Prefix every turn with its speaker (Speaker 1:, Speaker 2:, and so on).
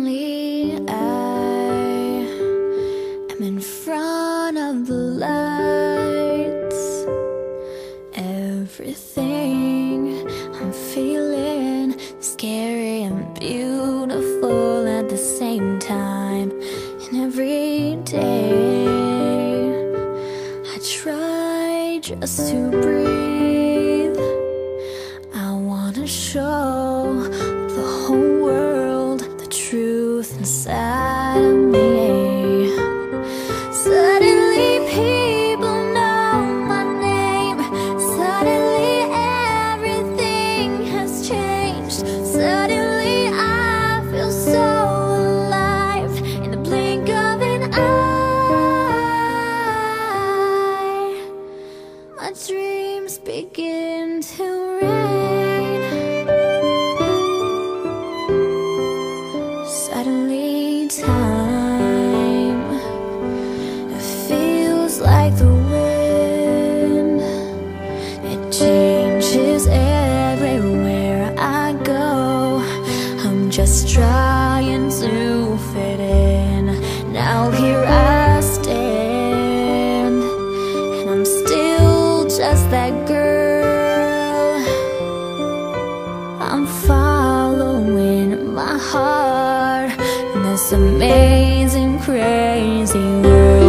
Speaker 1: Suddenly I am in front of the lights. Everything I'm feeling scary and beautiful at the same time. And every day I try just to breathe. I wanna show the whole world the truth inside of me. Suddenly people know my name. Suddenly everything has changed. Suddenly I feel so alive in the blink of an eye. My dreams begin to rain. Suddenly time, it feels like the wind. It changes everywhere I go. I'm just trying to fit in. Now here I stand, and I'm still just that girl. I'm following my heart in this amazing, crazy world.